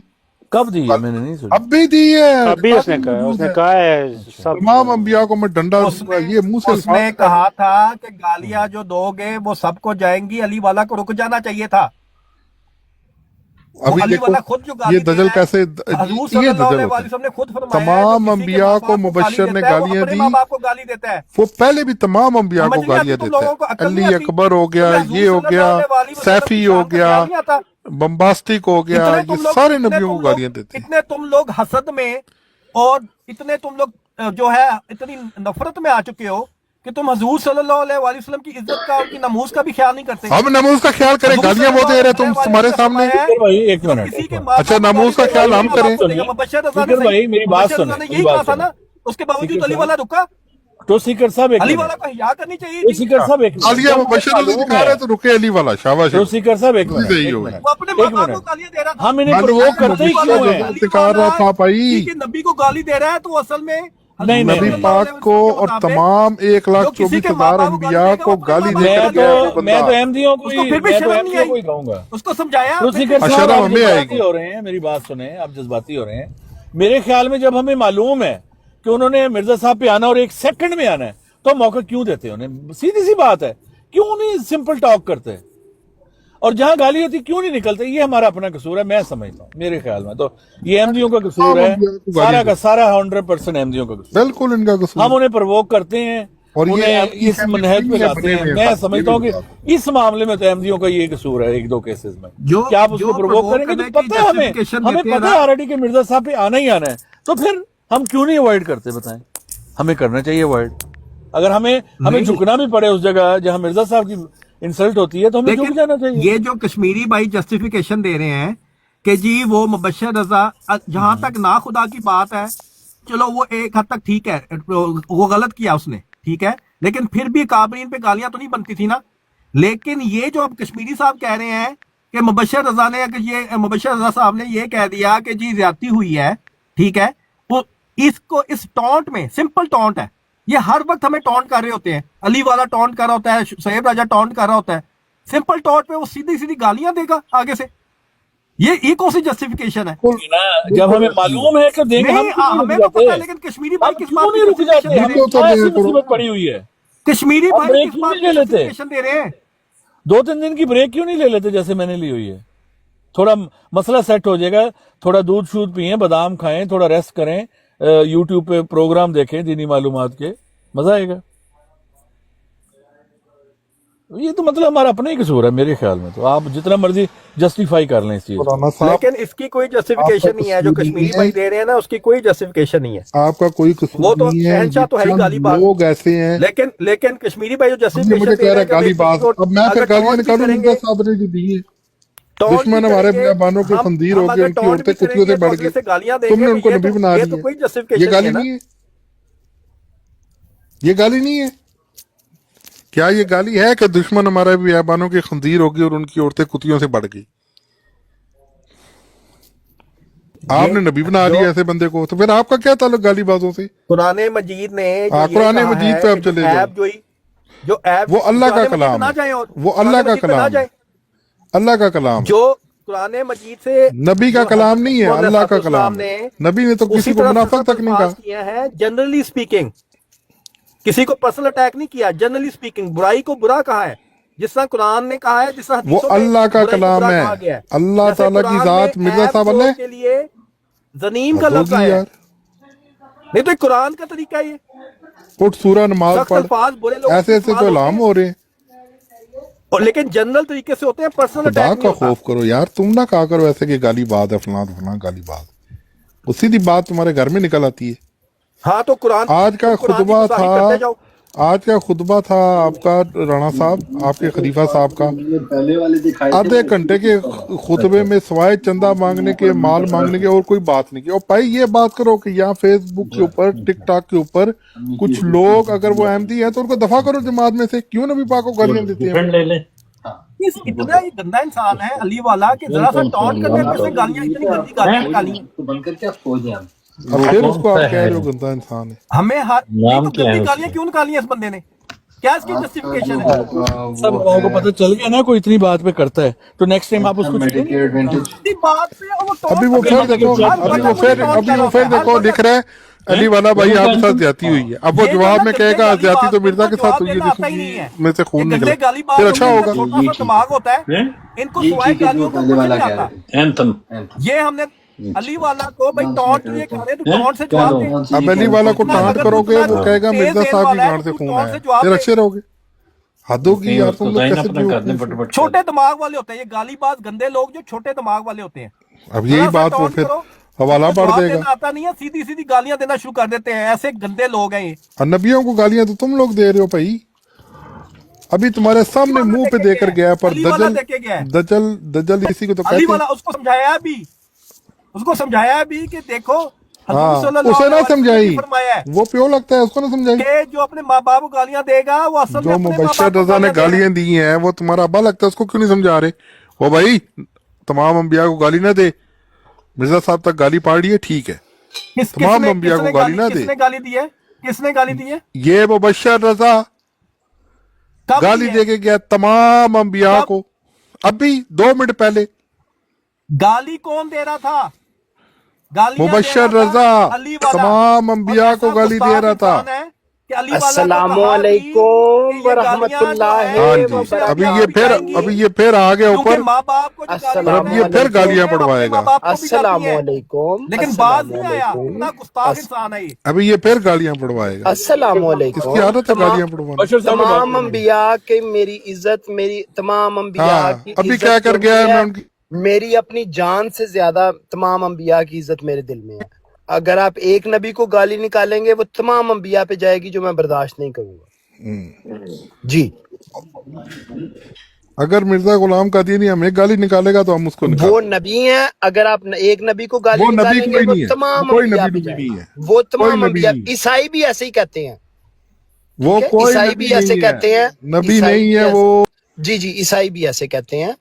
G: कब दी है? मैंने नहीं सुनी।
B: अब भी दी है,
E: अभी उसने कहा है सब
B: तमाम अंबिया को मैं डंडा दूंगा, ये मुंह से
D: उसने कहा था कि गालियां जो दोगे वो सबको जाएंगी, अली वाला को रुक जाना चाहिए था।
B: अभी
D: अली
B: देखो
D: वाला खुद जो गाली
B: ये
D: दे
B: दजल
D: रहा है,
B: कैसे
D: हजूर
B: ये
D: सल्लल्लाहु
B: दजल
D: अलैहि
B: होता है।
D: वसल्लम ने खुद फरमाया है,
B: तमाम
D: जो किसी के
B: अंबिया
D: माँ
B: को
D: बाप गाली
B: मुबशर ने
D: देता है, वो
B: गालियां
D: अपने
B: दी,
D: माँ बाप को गाली देता है।
B: वो पहले भी तमाम अंबिया
D: समझ
B: को
D: नहीं आती
B: गालियां
D: तुम
B: देता
D: लोगों को,
B: है।
D: अकल नहीं
B: अली
D: आती।
B: अकबर हो गया,
D: हजूर
B: ये हो गया,
D: सल्लल्लाहु अलैहि वसल्लम
B: सैफी
D: की
B: हो
D: शान का
B: गया,
D: ख्याल नहीं आता।
B: बम्बास्टिक हो गया,
D: इतने
B: ये
D: तुम लोग-
B: सारे
D: इतने
B: नबियों को
D: तुम लोग-
B: गालियां देते हैं।
D: इतने तुम लोग हसद में और इतने तुम लोग जो है इतनी नफरत में आ चुके हो कि तुम हजूर सल्लल्लाहु अलैहि वसल्लम की इज्जत का, उनकी नमूज का भी ख्याल नहीं करते।
B: हम नमूज का ख्याल करें, गालियां वो दे रहे तुम तुम्हारे सामने।
G: फिकर भाई एक मिनट,
D: किसी के
G: एक मिनट।
D: माँ
B: अच्छा,
D: बाप को
B: नमूज का
D: गाली
B: ख्याल
D: देगा,
B: हम
D: माँ बाप
B: करें।
D: को देगा। मुबशर रज़ा ने
G: फिकर भाई,
D: सही-
G: मेरी बात
D: मुबशर
G: सुने,
D: रज़ा ने
G: मेरी
D: यही
G: बात
D: कहा था
G: सुने।
D: ना, उसके बावजूद
G: फिकर
D: अली
G: साहब-
D: वाला रुका।
G: तो सीकर साहब एक
D: अली
G: मिनट,
D: वाला को हिया करनी चाहिए
G: तो
D: थी।
G: सीकर साहब एक
B: गालियां
G: मिनट।
B: मुबशर
G: मालूम
B: दिखा
G: है।
B: रहे तो रुके अली वाला, शाबाश।
G: तो सीकर साहब एक मिनट,
B: सही
G: एक
B: हो
G: मिनट,
D: वो अपने माँ
G: एक
D: बाप को
G: मिनट।
D: गालियां दे रहा था।
G: हम इन्हें प्रोवोक करते ही क्यों
B: है?
G: हैं?
B: दिखा रहा था भाई।
D: किसी के नबी को गाली दे रहा है तो असल में
G: नहीं, नहीं,
B: नबी
G: नहीं।
B: पाक को और तमाम 1,24,000 अंबिया को गाली
G: मैं
B: देकर गया वो
G: तो मैं तो
B: बंदा।
G: अहमदियों को
D: उसको
G: ही
D: फिर भी
G: मैं तो
D: शर्म नहीं
G: अहमदियों
D: आई।
G: को ही कहूंगा।
D: उसको समझाया।
G: तो सीकर साहब
B: शर्म
G: आप
B: हमें
G: जज्बाती
B: आएगी।
G: हो रहे हैं, मेरी बात सुने, आप जज्बाती हो रहे हैं। मेरे ख्याल में जब हमें मालूम है कि उन्होंने मिर्जा साहब पे आना और एक सेकंड में आना है, तो मौका क्यों देते हैं उन्हें? सीधी सी बात है, क्यों नहीं सिंपल टॉक करते? और जहां गाली होती क्यों नहीं निकलते? ये हमारा अपना कसूर है, मैं समझता हूँ। मेरे ख्याल में तो ये अहमदियों का कसूर है, सारा का सारा 100% अहमदियों का कसूर।
B: बिल्कुल इनका कसूर।
G: हम उन्हें प्रवोक करते हैं
B: और ये
G: उन्हें
B: आपकी
G: इस
B: फैमिली
G: मनहज पे
B: नहीं है,
G: लाते
B: बने
G: हैं।
B: हुए
G: मैं
B: हैं।
G: समझता हूँ कि इस मामले में तो अहमदियों का ये कसूर है, एक दो केसेस में।
D: जो-
G: क्या आप उसको
D: जो
G: प्रवोक
D: provoke
G: करेंगे?
D: करने
G: तो
D: की
G: पता है हमें
D: justification
G: हमें
D: देते हैं
G: पता है
D: ना।
G: ऑलरेडी कि मिर्जा साहब पे आना ही आना है, तो फिर हम क्यों नहीं अवॉइड करते? बताएं, हमें करना चाहिए अवॉइड। अगर हमें झुकना भी पड़े उस जगह जहां मिर्जा साहब की इंसल्ट होती है, तो हमें झुक जाना
D: लेकिन
G: चाहिए।
D: ये जो कश्मीरी भाई जस्टिफिकेशन दे रहे हैं कि जी वो मुबशर रजा, जहां तक ना खुदा की बात है, चलो वो एक हद तक ठीक है, वो गलत किया उसने, ठीक है, लेकिन फिर भी काबरीन पे गालियां तो नहीं बनती थी ना। लेकिन ये जो अब कश्मीरी साहब कह रहे हैं कि मुबशर रजा ने, ये मुबशर रजा साहब ने ये कह दिया कि जी ज्यादती हुई है, ठीक है, वो इसको इस टॉन्ट में, सिंपल टॉन्ट है, ये हर वक्त हमें टॉन्ट कर रहे होते हैं। अली वाला टॉन्ट कर रहा होता है, सोहेब राजा टॉन्ट कर रहा होता है, सिंपल टॉन्ट पे वो सीधी सीधी गालियां देगा आगे से। ये कौन सी जस्टिफिकेशन है?
G: जब हमें मालूम है कि देंगे, हम
D: नहीं,
G: क्यों नहीं
D: हमें
G: रुक
D: तो पता है,
G: जाते?
D: लेकिन कश्मीरी भाई
G: हम
D: किस
G: क्यों
D: बात
G: नहीं
D: की
G: रुक जाते?
D: justification दे रहे हैं?
G: हमें ऐसी मुसीबत पड़ी हुई है।
D: कश्मीरी
G: हम
D: भाई
G: ब्रेक
D: किस
G: क्यों
D: बात
G: नहीं
D: की
G: ले लेते?
D: justification दे रहे हैं?
G: 2-3 दिन की ब्रेक क्यों नहीं ले लेते जैसे मैंने ली हुई है? थोड़ा मसला सेट हो जाएगा, थोड़ा दूध शूध पिए, बादाम खाएं, थोड़ा रेस्ट करें, यूट्यूब पे प्रोग्राम देखें दीनी मालूमात के, मजा आएगा। یہ تو مطلب ہمارا اپنا ہی قصور ہے میرے خیال میں. تو آپ جتنا مرضی جسٹیفائی کر لیں اس چیز کو.
B: مولانا صاحب
D: لیکن اس کی کوئی جسٹیفیکیشن نہیں ہے جو کشمیری بھائی دے رہے ہیں نا, اس کی کوئی جسٹیفیکیشن نہیں ہے.
B: آپ کا کوئی
D: وہ
B: قصور
D: تو
B: نہیں ہے.
D: شہنشاہ تو ہے ہی گالی
B: چند
D: باز.
B: لوگ ایسے ہیں
D: لیکن کشمیری بھائی جو
B: یہ مجھے
D: جسٹیفیکیشن
B: کہہ
D: دے
B: رہا
D: رہے
B: ہے
D: ہیں
B: گالی باز. اب میں پھر گالیاں نکالوں مرزا صاحب نے جو دی ہے. دشمن ہمارے بیابانوں کے خنزیر ہو گئے, ان کی عورتیں کتیوں سے بڑھ گئی, تم نے ان کو نبی بنا
D: یہ تو
B: دیا.
D: کوئی
B: یہ
D: جسٹیفیکیشن
B: گالی
D: نہیں
B: نہیں ہے, یہ گالی نہیں ہے. کیا یہ گالی ہے کہ دشمن ہمارے بیابانوں کے خنزیر ہو گئی اور ان کی عورتیں کتیوں سے بڑھ گئی؟ آپ نے نبی بنا لیا ایسے بندے کو, تو پھر آپ کا کیا تعلق گالی بازوں سے؟
D: قرآن مجید نے
B: قرآن مجید پہ آپ چلے جاؤ.
D: جو ایپ
B: وہ اللہ کا کلام ہے, وہ اللہ کا کلام ہے, اللہ کا کلام ہے.
D: جو قرآن مجید سے
B: نبی کا کلام نہیں ہے, اللہ کا کلام
D: نے
B: ہے. نبی نے تو کسی کو منافق تک نہیں کہا.
D: کیا ہے جنرلی سپیکنگ, کسی کو پرسنل اٹیک نہیں کیا. جنرلی سپیکنگ برائی کو برا کہا ہے, جس طرح قرآن نے کہا ہے, جس طرح
B: وہ
D: حدیثوں میں
B: اللہ کا
D: برائی کو
B: کلام
D: برا
B: ہے.
D: کہا گیا ہے.
B: اللہ
D: جیسے
B: تعالیٰ کی
D: قرآن
B: ذات
D: میں
B: مرزا
D: ایپ
B: صاحب
D: جوڑ
B: اللہ
D: کے لیے زنیم کا
B: حد
D: لفظ
B: ہوگی
D: آیا ہے.
B: یار.
D: نہیں تو یہ قرآن کا طریقہ یہ
B: اٹھ سورہ نماز
D: سخت
B: پڑھ,
D: الفاظ برے لوگوں
B: ایسے ایسے تو الہام ہو رہے ہیں.
D: اور لیکن جنرل طریقے سے ہوتے ہیں, پرسنل
B: خدا
D: اٹیک نہیں
B: کا
D: ہوتا.
B: خوف کرو یار, تم نہ کہا کرو ایسے کہ گالی بات ہے فلاں فلاں گالی بات. وہ سیدھی بات تمہارے گھر میں نکل آتی ہے.
D: ہاں تو قرآن
B: آج کا
D: قرآن کی
B: خطبہ
D: گستاخی
B: تھا,
D: کرتے جاؤ.
B: آج کا خطبہ تھا آپ کا رانا صاحب, آپ کے خلیفہ صاحب کا. آدھے گھنٹے کے خطبے میں سوائے چندہ مانگنے کے, مال مانگنے کے اور کوئی بات نہیں کی. اور بھائی یہ بات کرو کہ یہاں فیس بک کے اوپر, ٹک ٹاک کے اوپر کچھ لوگ اگر وہ احمدی ہیں تو ان کو دفاع کرو جماعت میں سے. کیوں نبی پاک کو گالیاں دیتے ہیں؟
D: اتنا ہی گندا انسان ہے علی والا کہ ذرا سا ٹانٹ کرنے پہ سے گالیاں, اتنی گندی گالیاں نکالی ہیں.
B: اب پھر اس کو آپ کہہ رہے ہو گندا انسان ہے.
D: ہمیں نہیں تو گندی گالیاں کیوں نکالی ہیں اس بندے نے؟ کیا اس کی جسٹیفیکیشن ہے؟
G: سب لوگوں کو پتہ چل گیا نا کوئی اتنی بات پہ کرتا ہے تو نیکسٹ ٹائم آپ اس کو چھوڑیں گے.
D: اتنی بات پہ وہ ٹانٹ
B: ابھی وہ پھر دیکھو, ابھی وہ پھر دیکھو لکھ رہے ہیں علی والا بھائی آپ کے ساتھ زیادتی ہوئی ہے. اب وہ جواب میں کہے گا زیادتی تو مرزا کے ساتھ ہوئی ہے جس میں سے خون نکلا, پھر اچھا ہوگا.
D: چھوٹا سا دماغ ہوتا ہے, ان کو سوائے گالیوں کو کچھ نہیں آتا. یہ ہم نے علی والا کو بھائی ٹانٹ لیے کھا رہے تو ٹانٹ سے جواب دے.
B: اب علی والا کو ٹانٹ کرو گے وہ کہے گا مرزا صاحب کی گانٹ سے خون ہے, پھر اچھے رہو گے. حد ہوگی یار, تم لوگ کیسے جھوٹ.
D: چھوٹے دماغ والے ہوتے ہیں یہ گالی باز گندے لوگ جو چھوٹے دماغ والے ہوتے ہیں.
B: اب یہی بات وہ پھر حوالہ پڑھ دے گا.
D: آتا نہیں ہے, سیدھی سیدھی گالیاں دینا شروع کر دیتے ہیں. ایسے گندے لوگ ہیں یہ.
B: اور نبیوں کو گالیاں تو تم لوگ دے رہے ہو بھائی. ابھی تمہارے سامنے منہ پہ دے کر گیا, پر دجل اسی کو تو
D: علی
B: کہتے
D: والا اس کو سمجھایا بھی کہ دیکھو
B: ہیں. اسے نہ سمجھائی, وہ پیو لگتا ہے, اس کو نہ سمجھائی.
D: کہ جو اپنے ماں باپ کو گالیاں دے گا وہ اصل
B: جو مبشر رضا نے گالیاں دی ہیں وہ تمہارا ابا لگتا ہے, اس کو کیوں نہیں سمجھا رہے؟ وہ بھائی تمام انبیاء کو گالی نہ دے. مرزا صاحب تک گالی پاڑ رہی ہے, ٹھیک ہے, تمام انبیاء کو گالی نہ دے.
D: کس نے گالی دی ہے؟
B: یہ مبشر رضا گالی دے کے گیا تمام انبیاء کو, ابھی 2 منٹ پہلے.
D: گالی کون دے رہا تھا؟
B: مبشر رضا تمام انبیاء کو گالی دے رہا تھا.
A: السلام علیکم ورحمۃ اللہ.
B: ہاں جی, ابھی یہ پھر آ گیا اوپر,
D: ماں باپ کو
B: اب یہ پھر گالیاں پڑوائے گا.
A: السلام علیکم.
D: لیکن باز نہیں آیا, اتنا گستاخ انسان ہے یہ.
B: ابھی یہ پھر گالیاں پڑوائے گا.
A: السلام
B: اس
A: علیکم.
B: کی عادت ہے گالیاں پڑوانا.
A: تمام انبیاء کے میری عزت, میری تمام انبیاء کی عزت
B: ابھی کیا کر گیا ہے, میں ان کی
A: میری اپنی جان سے زیادہ تمام انبیاء کی عزت میرے دل میں ہے. اگر آپ ایک نبی کو گالی نکالیں گے وہ تمام انبیاء پہ جائے گی, جو میں برداشت نہیں کروں گا. جی
B: اگر مرزا غلام قادیانی ہمیں گالی نکالے گا تو ہم اس کو
A: وہ نبی ہیں. اگر آپ ایک نبی کو گالی
B: وہ نبی
A: نکالیں
B: کوئی
A: گے وہ
B: نہیں ہے,
A: تمام
B: کوئی
A: انبیاء
B: نبی
A: پہ جائے
B: نہیں
A: گی.
B: ہے,
A: وہ تمام
B: نبی
A: انبیاء.
B: نہیں.
A: عیسائی بھی ایسے ہی کہتے ہیں,
B: وہ کوئی
A: عیسائی
B: نبی
A: بھی ایسے
B: نہیں ہے,
A: کہتے ہیں.
B: نبی نہیں ہے وہ.
A: جی جی عیسائی بھی ایسے کہتے ہیں.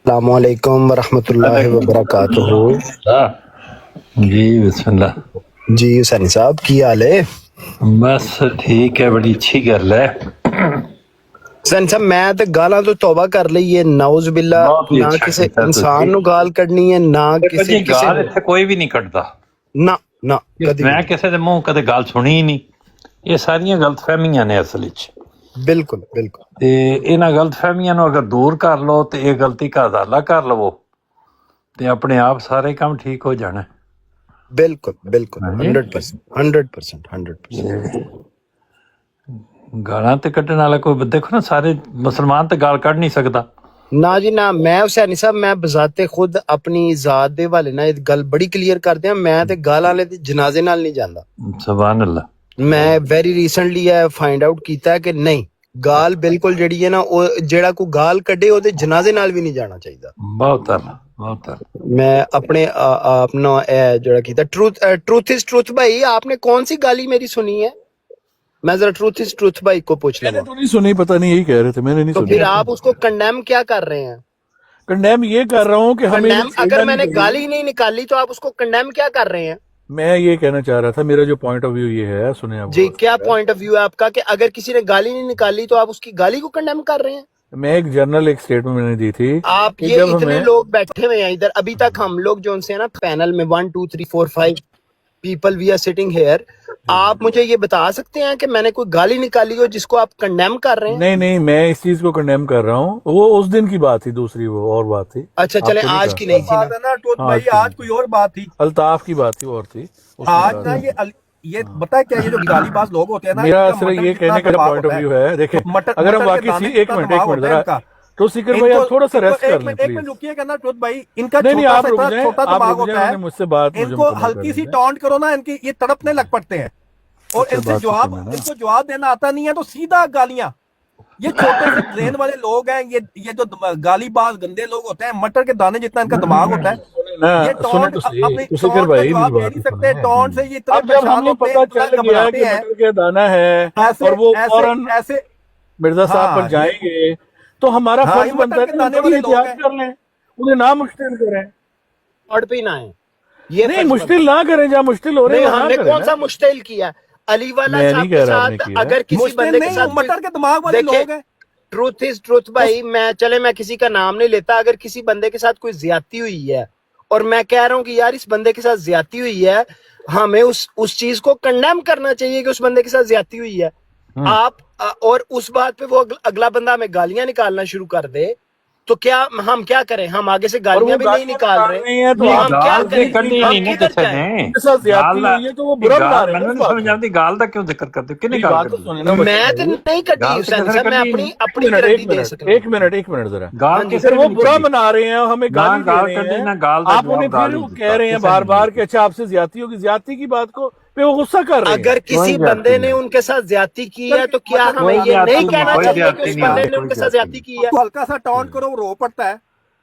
A: अस्सलाम वालेकुम वरहमतुल्लाहि वबरकातुहू।
H: जी बिस्मिल्लाह।
A: जी हुसैनी साहब की हाल है?
H: बस ठीक है, बड़ी अच्छी गल है।
A: हुसैन साहब मैं ते गालां तो तौबा कर ਲਈ है, नाउज बिल्ला,
H: बहुत ही
A: ना
H: अच्छा
A: किसी
H: ਕੀਤਾ
A: इंसान
H: ਤੁਸੀਂ।
A: ਨੂੰ ਗਾਲ ਕੱਢਣੀ ਹੈ, ਨਾ ਕਿਸੇ
H: ਕਦੀ ਗਾਲ ਇੱਥੇ ਕੋਈ ਵੀ ਨਹੀਂ ਕੱਢਦਾ।
A: ਨਾ ਨਾ ਕਦੀ
H: ਮੈਂ ਕਿਸੇ ਦੇ ਮੂੰਹ ਕਦੇ ਗੱਲ ਸੁਣੀ ਹੀ ਨਹੀਂ। ਇਹ ਸਾਰੀਆਂ ਗਲਤਫਹਿਮੀਆਂ ਨੇ ਅਸਲ ਵਿੱਚ,
A: ਬਿਲਕੁਲ ਬਿਲਕੁਲ
H: ਤੇ ਇਹਨਾਂ ਗਲਤਫਹਿਮੀਆਂ ਨੂੰ ਅਗਰ ਦੂਰ ਕਰ ਲਓ ਤੇ ਇਹ ਗਲਤੀ ਦਾ ਅਜ਼ਾਲਾ ਕਰ ਲਵੋ ਤੇ ਆਪਣੇ ਆਪ ਸਾਰੇ ਕੰਮ ਠੀਕ ਹੋ ਜਾਣਾ।
A: ਬਿਲਕੁਲ ਬਿਲकुल
H: ਹਾਂਜੀ।
A: 100% 100%।
H: ਗਾਲਾਂ ਤੇ ਕੱਢਣ ਵਾਲਾ ਕੋਈ ਦੇਖੋ ਨਾ, ਸਾਰੇ ਮੁਸਲਮਾਨ ਤੇ ਗਾਲ ਕੱਢ ਨਹੀਂ ਸਕਦਾ।
A: ਨਾ ਜੀ ਨਾ, ਮੈਂ ਹੁਸੈਨੀ ਸਾਹਿਬ ਮੈਂ ਬਜ਼ਾਤੇ ਖੁਦ ਆਪਣੀ ਜ਼ਾਤ ਦੇ ਹਵਾਲੇ ਨਾਲ ਇਹ ਗੱਲ ਬੜੀ ਕਲੀਅਰ ਕਰਦੇ ਆ, ਮੈਂ ਤੇ ਗਾਲ ਵਾਲੇ ਦੇ ਜਨਾਜ਼ੇ ਨਾਲ ਨਹੀਂ ਜਾਂਦਾ।
H: ਸੁਭਾਨ ਅੱਲਾਹ।
A: ਮੈਂ ਵੈਰੀ ਰੀਸੈਂਟਲੀ ਇਹ ਫਾਈਂਡ ਆਊਟ ਕੀਤਾ ਕਿ ਨਹੀਂ, ਗਾਲ ਬਿਲਕੁਲ ਜਿਹੜੀ ਹੈ ਨਾ, ਉਹ ਜਿਹੜਾ ਕੋਈ ਗਾਲ ਕੱਢੇ ਉਹਦੇ ਜਨਾਜ਼ੇ ਨਾਲ ਵੀ ਨਹੀਂ ਜਾਣਾ ਚਾਹੀਦਾ।
H: ਬਹੁਤ ਅੱਲਾ, ਬਹੁਤ ਅੱਲਾ।
A: मैं अपने अपना जरा की था ट्रूथ इज ट्रूथ भाई, आपने कौन सी गाली मेरी सुनी है? मैं जरा ट्रूथ इज ट्रूथ भाई को पूछ
G: मैंने
A: लूंगा।
G: तो नहीं सुनी, पता नहीं, यही कह रहे थे, मैंने नहीं
A: तो
G: सुनी।
A: फिर आप उसको कंडेम क्या कर रहे हैं?
G: कंडेम ये कर रहा हूँ कि हमें
A: कंडेम अगर मैंने गाली नहीं निकाली तो आप उसको कंडेम क्या कर रहे हैं?
G: मैं ये कहना चाह रहा था, मेरा जो पॉइंट ऑफ व्यू ये है, सुने आप
A: जी क्या पॉइंट ऑफ व्यू है आपका कि अगर किसी ने गाली नहीं निकाली तो आप उसकी गाली को कंडेम कर रहे हैं?
G: मैं एक जर्नल एक स्टेटमेंट मैंने दी थी
A: आप
G: कि
A: ये
G: जब
A: इतने
G: हमें
A: लोग बैठे हुए हैं इधर, अभी तक हम लोग जो उनसे ना पैनल में 1 2 3 4 5 people we are sitting here, आप मुझे ये बता सकते हैं कि मैंने कोई गाली निकाली हो जिसको आप कंडेम कर रहे हैं?
G: नहीं नहीं, मैं इस चीज को कंडेम कर रहा हूँ। वो उस दिन की बात थी, दूसरी वो और बात थी।
A: अच्छा चले,
G: आपको नहीं
A: आज
G: कहा।
A: की नहीं थी
D: बात
A: ना।
D: है ना टूट
G: हाँ,
D: भाई,
G: ठीक
D: आज कोई और बात थी।
G: अल्ताफ की बात थी और थी उसकी
D: आज
G: बात
D: ना
G: है।
D: ये बता क्या, ये जो गालीबाज लोग होते हैं ना,
G: मेरा
D: इनका
G: सिर्फ
D: मटन
G: ये
D: कितना
G: कहने का
D: दबाव
G: पॉइंट ऑफ
D: होता
G: व्यू है, देखें
D: मटन-
G: अगर हम
D: मटन के
G: वाकई
D: दाने
G: एक
D: कितना
G: मिनट
D: दबाव होता है
G: जरा,
D: इनका।
G: तो सिकर भाई आप थोड़ा सा रेस्ट कर लें
D: एक मिनट
G: प्लीज।
D: रुकिए करना टूट भाई, इनका
G: नहीं नहीं,
D: छोटा
G: आप
D: सा
G: रुक
D: इतना
G: जाएं,
D: छोटा
G: आप
D: दबाव
G: रुक
D: होता
G: जाएं,
D: है,
G: मुझसे बात मुझे
D: इनको
G: मुकम्मल
D: हल्की
G: करने
D: सी
G: दें।
D: टॉन्ट करो ना, इनकी ये तड़पने लग पड़ते हैं और
G: अच्छा,
D: इनसे
G: बात तो
D: जवाब,
G: सुनना ना।
D: इनको जवाब देना आता नहीं है तो सीधा गालियां। ये छोटे से ब्रेन वाले लोग हैं, ये जो गालीबाज गंदे लोग होते हैं, मटर के दाने जितना इनका दिमाग होता है, ये
G: सुने
D: टॉन्ट
G: तो सही,
D: अपनी
G: तो सिकर
D: टॉन्ट का
G: भाई
D: जवाब
G: मेरी
D: दे
G: बात
D: नहीं
G: तो
D: सकते।
G: सुने।
D: टॉन्ट से ये इतने
G: अब जब
D: परेशान
G: हमें
D: होते हैं,
G: पता
D: इतना
G: चल गया
D: घबराते
G: कि
D: हैं,
G: मटर का दाना है
D: ऐसे
G: और वो
D: ऐसे
G: फौरन
D: ऐसे
G: मिर्जा साहब
D: हाँ,
G: पर जाएंगे, तो हमारा
D: हाँ,
G: फर्ज
D: ये
G: बनता है
D: मटर के
G: कि
D: दाने
G: उनकी
D: वाले लोग
G: एहतियात
D: हैं।
G: कर लें, उन्हें ना मुश्किल करें।
A: और भी ना है ये
G: नहीं
A: फर्ज
G: मुश्किल ना करें, जहाँ मुश्किल हो
A: बनता है।
G: रही
A: नहीं
G: है
A: हमने
G: वहाँ
A: कौन
G: करें
A: सा
G: ना।
A: मुश्किल किया? अली वाला
G: मैं
A: साहब
G: नहीं
A: के
G: कह रहा आपने
A: साथ
G: किया।
A: अगर किसी
D: मुश्किल
A: बंदे के
D: नहीं,
A: साथ
D: मटर के दिमाग वाले
A: देखिए,
D: लोग हैं।
A: ट्रूथ इज ट्रूथ भाई, मैं किसी का नाम नहीं लेता, अगर किसी बंदे के साथ कोई ज्यादती हुई है और मैं कह रहा हूँ कि यार इस बंदे के साथ ज्यादती हुई है, हमें उस चीज को कंडेम करना चाहिए कि उस बंदे के साथ ज्यादती हुई है। आप और उस बात पे वो अगला बंदा हमें गालियां निकालना शुरू कर दे तो क्या हम क्या करें? हम आगे से गालियां भी नहीं निकाल रहे
G: हैं तो
A: तो
G: आप
A: हम क्या
H: गाल
A: करें?
H: ਕੱਢੀ
A: हम
H: ਨਹੀਂ ਨਾ
A: किधर
H: ਕਿਸੇ
A: जाएं?
H: ਨੇ।
G: उनके साथ ज्यादती हुई है तो वो बुरा बना रहे हैं
H: ਮੈਨੂੰ
G: उस
H: नहीं
G: बात
H: समझ
G: को।
H: आती गाल का क्यों जिक्र करते हो, किन्ने
G: मेरी
H: गाल
G: बात तो
H: करी?
G: सुने ना
A: मैं तो नहीं कटी
H: गाल
A: हुसैन
H: किधर
A: साहब, मैं
H: कटी
A: अपनी
H: नहीं?
A: अपनी
G: एक मिनट,
A: गारंटी दे सकता हूँ।
G: एक मिनट जरा।
H: गाल किसे
G: फिर वो
H: नहीं
G: बुरा
H: करी?
G: बना रहे हैं, हमें
H: ना
G: गाली दे
H: गाल
G: रहे
H: कटी,
G: हैं,
H: ना गाल का
G: आप उन्हें
H: जवाब गाल
G: फिर
H: ही
G: वो
H: देता।
G: कह रहे हैं
H: किसे
G: बार
H: नहीं
G: बार
H: देता?
G: कि अच्छा आपसे ज्यादती होगी, ज्यादती की बात को पे वो गुस्सा कर रहे हैं।
A: अगर किसी
H: कोई
A: बंदे
H: ज्यादती
A: ने
H: नहीं।
A: उनके साथ ज्यादती की है तो क्या
H: कोई
A: हमें ये
H: ज्यादती
A: नहीं
H: नहीं,
A: कहना
H: कोई
A: चाहिए कि
H: ज्यादती
A: उस
H: नहीं,
A: बंदे
H: हाँ,
A: ने
H: कोई
A: उनके साथ
H: ज्यादती
A: ज्यादती की है?
D: तो हल्का सा टॉन्ट करो, वो रो पड़ता है।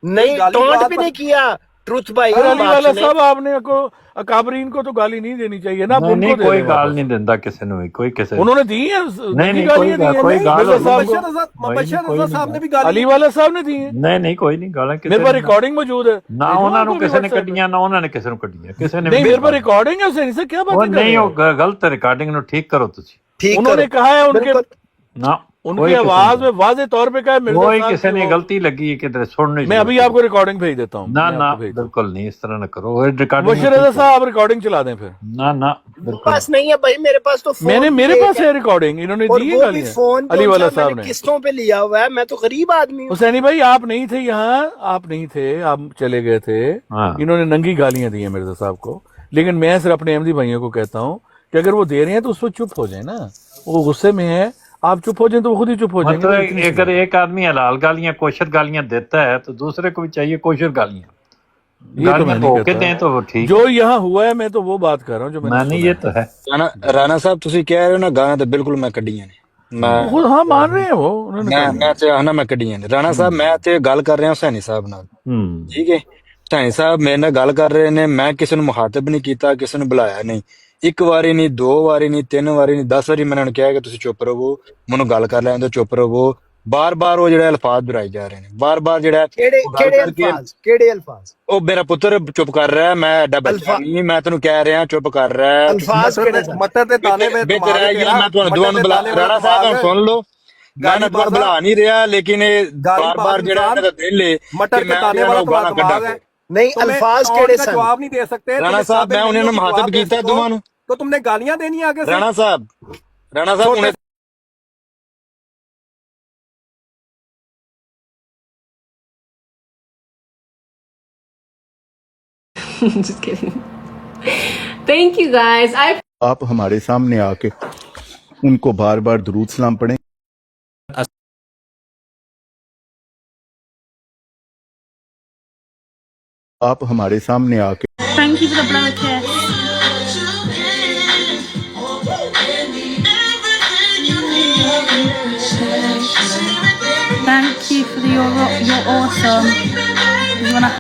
A: नहीं,
D: गाली
A: टॉन्ट
D: बात
A: भी
D: पर-
A: नहीं किया। ट्रुथ भाई
G: अरे
A: हम
G: अली
A: बात
G: वाला
A: सुने।
G: साहब, आपने को अकाबरीन को तो गाली नहीं देनी चाहिए ना, आप
H: नहीं
G: उनको
H: नहीं,
G: दे
H: कोई
G: दें
H: गाल
G: वापस।
H: नहीं देता किसी ने भी, कोई किसी ने।
G: उन्होंने दी है,
H: नहीं,
G: नंगी
H: कोई
G: गालियां दी हैं,
H: कोई
G: नहीं,
H: गाल
G: मिर्जा
H: होगी।
G: साहब को,
D: मबशर
H: कोई
D: रजा
H: नहीं
D: साहब ने भी
G: अली
D: गाली
G: वाला साहब ने दी है।
H: नहीं नहीं, कोई नहीं गाਲਾਂ ਕਿਸੇ
G: मेरे पास
H: ने
G: रिकॉर्डिंग मौजूद है,
H: ਨਾ
G: भेजो
H: ਉਹਨਾਂ ਨੂੰ
G: आपको भी
H: ਕਿਸੇ ਨੇ
G: WhatsApp पे।
H: ਕੱਢੀਆਂ, ਨਾ ਉਹਨਾਂ ਨੇ ਕਿਸੇ ਨੂੰ ਕੱਢੀਆਂ, ਕਿਸੇ ਨੇ
G: नहीं,
H: भी
G: मेरे पास रिकॉर्डिंग है हुसैन से, क्या
H: ਉਹ
G: बात
H: ਨਹੀਂ, ਉਹ ਗਲਤ ਰਿਕਾर्डिंग ਨੂੰ ठीक करो ਤੁਸੀਂ।
A: ठीक
G: उन्होंने
A: करो।
G: कहा है उनके
A: बिल्कुल।
H: ना
G: उनकी आवाज में वाजे तौर पे कहा है मिर्जा
H: कोई
G: साहब
H: किसी
G: की
H: ने
G: वो-
H: गलती लगी है किधर सुन नहीं।
G: मैं अभी आपको रिकॉर्डिंग भेज देता हूँ।
H: ना
G: मैं
H: ना,
G: आपको भेज देता हूँ।
H: बिल्कुल नहीं, इस तरह ना करो। रिकॉर्डिंग
G: मुबशर रजा साहब, आप रिकॉर्डिंग चला दें फिर।
H: ना ना,
A: मेरे
H: बिल्कुल
A: पास नहीं है भाई, मेरे पास तो फोन
G: मेरे
A: भी
G: पास
A: एक
G: है रिकॉर्डिंग, इन्होंने
A: और
G: दी है
A: वो भी
G: गालियां
A: फोन
G: अली वाला
A: साहब
G: साहब
A: मैंने
G: ने।
A: किस्तों पे लिया हुआ है, मैं तो गरीब आदमी हूँ।
G: हुसैनी भाई, आप नहीं थे यहाँ, आप नहीं थे, आप चले गए थे।
H: हाँ।
G: इन्होंने नंगी गालियां दी हैं मिर्जा साहब को, लेकिन मैं सिर्फ अपने अहमदी भाइयों को कहता हूँ कि अगर वो दे रहे हैं तो उस पर चुप हो जाए ना। वो गुस्से में है, आप चुप हो जाए तो वो खुद ही चुप हो जाएंगे।
H: मतलब अगर एक आदमी हलाल गालियां कोशर गालियां देता है तो दूसरे को भी चाहिए कोशर गालियां।
G: ये तो मैं
H: गालियां
G: नहीं
H: धो के
G: कहता।
H: दें तो वो ठीक।
G: जो यहाँ हुआ है, मैं तो वो बात कर रहा हूँ जो मैंने
H: नहीं,
G: सुना
H: ये तो है।
C: ਰਾਣਾ ਸਾਹਿਬ ਤੁਸੀਂ ਕਹਿ ਰਹੇ ਹੋ ਨਾ ਗਾਲਾਂ ਤੇ ਬਿਲਕੁਲ ਮੈਂ ਕੱਢੀਆਂ ਨੇ ਮੈਂ
G: वो हाँ मान रहे हैं वो, उन्होंने कहा।
C: ਮੈਂ ਤੇ ਆਹਨਾ ਮੈਂ ਕੱਢੀਆਂ ਨੇ ਰਾਣਾ ਸਾਹਿਬ ਮੈਂ ਤੇ ਗੱਲ ਕਰ ਰਿਹਾ ਹੁਸੈਨੀ ਸਾਹਿਬ ਨਾਲ ਠੀਕ ਹੈ ਹੁਸੈਨੀ ਸਾਹਿਬ ਮੇਰੇ ਨਾਲ ਗੱਲ ਕਰ ਰਹੇ ਨੇ ਮੈਂ ਕਿਸੇ ਨੂੰ ਮੁਖਾਤਬ ਨਹੀਂ ਕੀਤਾ ਕਿਸੇ ਨੂੰ ਬੁਲਾਇਆ ਨਹੀਂ ਇੱਕ ਵਾਰੀ ਨਹੀਂ ਦੋ ਵਾਰੀ ਨਹੀਂ ਤਿੰਨ ਵਾਰੀ ਨਹੀਂ 10 ਵਾਰੀ ਮੈਂ ਉਹਨਾਂ ਨੂੰ ਕਿਹਾ ਕਿ ਤੁਸੀਂ ਚੁੱਪ ਰਹੋ ਮੈਨੂੰ ਗੱਲ ਕਰ ਲੈਣ ਦਿਓ ਚੁੱਪ ਰਹੋ ਬਾਰ-ਬਾਰ ਉਹ ਜਿਹੜੇ ਅਲਫਾਜ਼ ਦੁਹਰਾਏ ਜਾ ਰਹੇ ਨੇ ਬਾਰ-ਬਾਰ ਜਿਹੜਾ
A: ਕਿਹੜੇ
C: ਉਹ ਗੱਲ
A: ਕਿਹੜੇ
C: ਕਰਕੇ
A: ਅਲਫਾਜ਼ ਕਿਹੜੇ ਅਲਫਾਜ਼
C: ਉਹ ਮੇਰਾ ਪੁੱਤਰ ਚੁੱਪ ਕਰ ਰਿਹਾ ਮੈਂ ਐਡਾ ਬੱਚਾ ਨਹੀਂ ਮੈਂ ਤੈਨੂੰ ਕਹਿ ਰਿਹਾ ਚੁੱਪ ਕਰ ਰਿਹਾ
A: ਅਲਫਾਜ਼ ਕਿਹੜੇ ਸਨ?
D: मटर ते ताने में
C: ਵਿੱਚ ਰਹਿ ਗਿਆ ਮੈਂ ਤੁਹਾਨੂੰ ਦੋਵਾਂ ਨੂੰ ਬੁਲਾ ਰਾਣਾ ਸਾਹਿਬ ਹੁਣ ਸੁਣ ਲਓ ਮੈਂ ਨਾ ਤੁਹਾਨੂੰ ਬੁਲਾ ਨਹੀਂ ਰਿਹਾ ਲੇਕਿਨ ਇਹ ਬਾਰ-ਬਾਰ ਜਿਹੜਾ ਇਹਨਾਂ ਦਾ ਦਿਲ ਹੈ
D: मटर के ताने वाला
C: ਗਾਲਾਂ
D: तुम्हारा दिमाग है
A: नहीं अल्फाज केड़े सन
D: जवाब नहीं दे सकते
C: राणा साहब मैं उन्हें मुखातिब कीता दोवां नु
D: तो तुमने गालियां देनी आगे से
C: राणा साहब उन्हें
I: Just kidding. Thank you guys.
J: आप हमारे सामने आके उनको बार बार दुरूद सलाम पढ़ें आप हमारे सामने आके
I: Thank you for the blower kiss. Thank you for you're awesome. You wanna